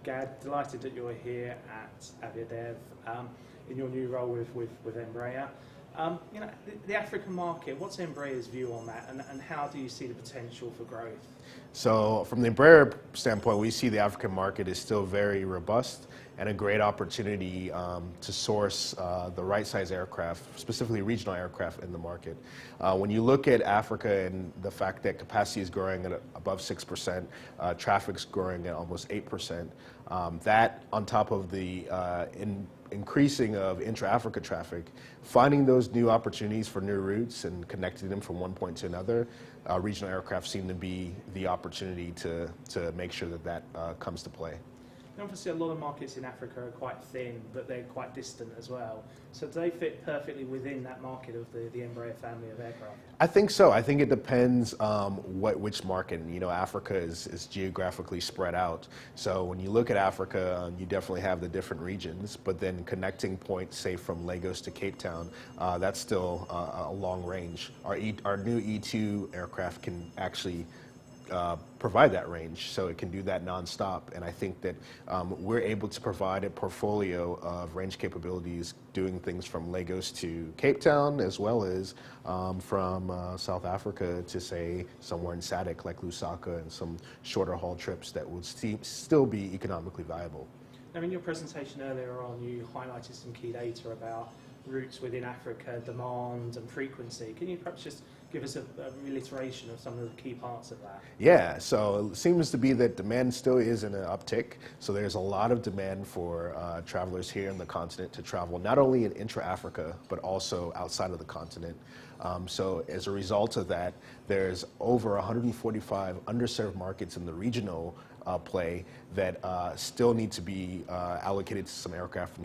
Gad, delighted that you're here at Aviadev in your new role with Embraer. The African market, what's Embraer's view on that, and how do you see the potential for growth? So from the Embraer standpoint, we see the African market is still very robust and a great opportunity to source the right size aircraft, specifically regional aircraft in the market. When you look at Africa and the fact that capacity is growing at above 6%, traffic's growing at almost 8%, that on top of the increasing of intra-Africa traffic, finding those new opportunities for new routes and connecting them from one point to another, regional aircraft seem to be the opportunity to make sure that comes to play. And obviously a lot of markets in Africa are quite thin, but they're quite distant as well. So do they fit perfectly within that market of the Embraer family of aircraft? I think so. I think it depends which market. Africa is geographically spread out. So when you look at Africa, you definitely have the different regions, but then connecting points, say from Lagos to Cape Town, that's still a long range. Our new E2 aircraft can actually provide that range, so it can do that nonstop. And I think that we're able to provide a portfolio of range capabilities, doing things from Lagos to Cape Town, as well as from South Africa to, say, somewhere in SADC like Lusaka, and some shorter haul trips that would still be economically viable. Now, in your presentation earlier on, you highlighted some key data about routes within Africa, demand and frequency. Can you perhaps just give us a reiteration of some of the key parts of that? Yeah, so it seems to be that demand still is in an uptick. So there's a lot of demand for travelers here in the continent to travel, not only in intra-Africa, but also outside of the continent. So as a result of that, there's over 145 underserved markets in the regional play that still need to be allocated to some aircraft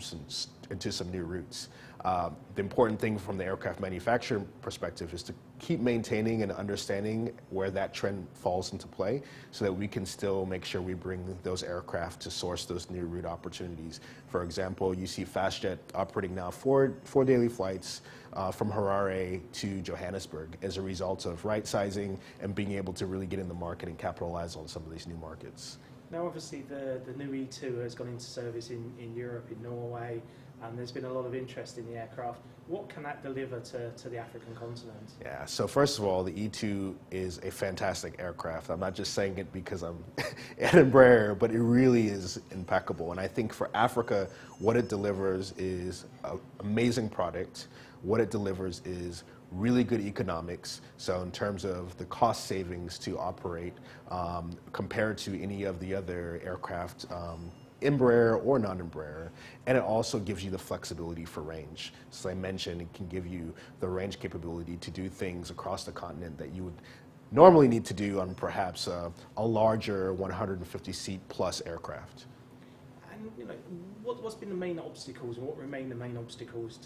into some new routes. The important thing from the aircraft manufacturer perspective is to keep maintaining and understanding where that trend falls into play, so that we can still make sure we bring those aircraft to source those new route opportunities. For example, you see FastJet operating now four daily flights from Harare to Johannesburg as a result of right sizing and being able to really get in the market and capitalize on some of these new markets. Now, obviously, the new E2 has gone into service in Europe, in Norway, and there's been a lot of interest in the aircraft. What can that deliver to the African continent? Yeah, so first of all, the E2 is a fantastic aircraft. I'm not just saying it because I'm at Embraer, but it really is impeccable. And I think for Africa, what it delivers is an amazing product. What it delivers is really good economics. So in terms of the cost savings to operate compared to any of the other aircraft, Embraer or non-Embraer, and it also gives you the flexibility for range. So I mentioned it can give you the range capability to do things across the continent that you would normally need to do on perhaps a larger 150-seat plus aircraft. And what's been the main obstacles, and what remain the main obstacles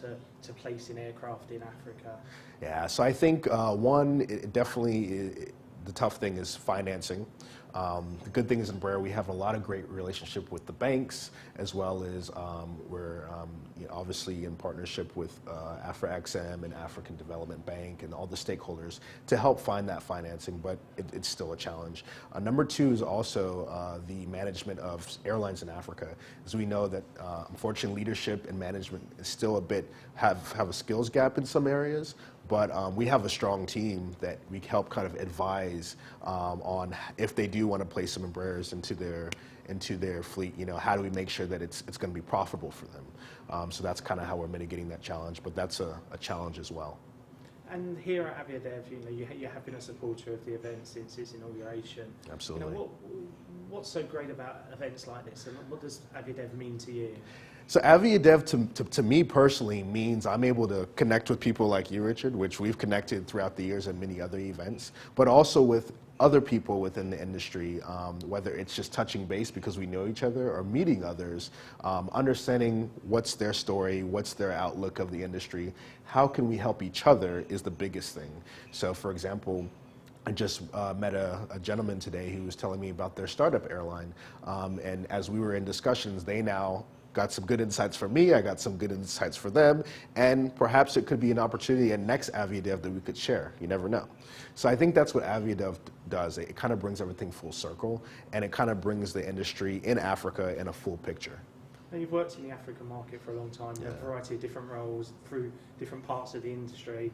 to placing aircraft in Africa? Yeah, so I think it definitely the tough thing is financing. The good thing is in Embraer, we have a lot of great relationship with the banks, as well as we're obviously in partnership with AfroXM and African Development Bank and all the stakeholders to help find that financing, but it's still a challenge. Number two is also the management of airlines in Africa, as we know that unfortunately leadership and management is still have a skills gap in some areas. But we have a strong team that we help kind of advise on if they do want to place some Embraers into their fleet. How do we make sure that it's going to be profitable for them? So that's kind of how we're mitigating that challenge. But that's a challenge as well. And here at Aviadev, you have been a supporter of the event since its inauguration. Absolutely. What's so great about events like this, and what does Aviadev mean to you? So Aviadev to me personally means I'm able to connect with people like you, Richard, which we've connected throughout the years at many other events, but also with other people within the industry, whether it's just touching base because we know each other or meeting others, understanding what's their story, what's their outlook of the industry, how can we help each other is the biggest thing. So for example, I just met a gentleman today who was telling me about their startup airline, and as we were in discussions, they now got some good insights from me, I got some good insights for them, and perhaps it could be an opportunity at next Aviadev that we could share. You never know. So I think that's what Aviadev does. It kind of brings everything full circle, and it kind of brings the industry in Africa in a full picture. Now, you've worked in the African market for a long time, in a variety of different roles through different parts of the industry.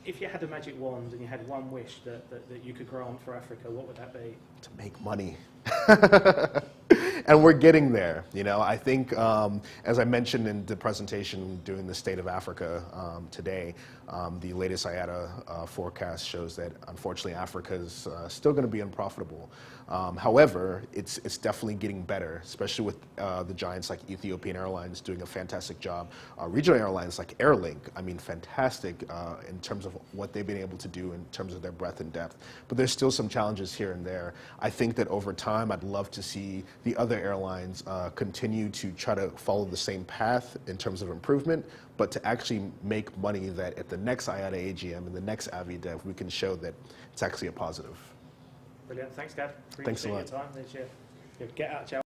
If you had a magic wand and you had one wish that you could grant for Africa, what would that be? To make money. And we're getting there. You know, I think, as I mentioned in the presentation doing the State of Africa today, the latest IATA forecast shows that unfortunately Africa is still going to be unprofitable. However, it's definitely getting better, especially with the giants like Ethiopian Airlines doing a fantastic job. Regional airlines like Airlink, I mean, fantastic in terms of what they've been able to do in terms of their breadth and depth. But there's still some challenges here and there. I think that over time, I'd love to see the other airlines continue to try to follow the same path in terms of improvement, but to actually make money that at the next IATA AGM and the next AviDev, we can show that it's actually a positive. Brilliant. Thanks, Gad. Thanks a lot. Your time. There's your get out, Joe.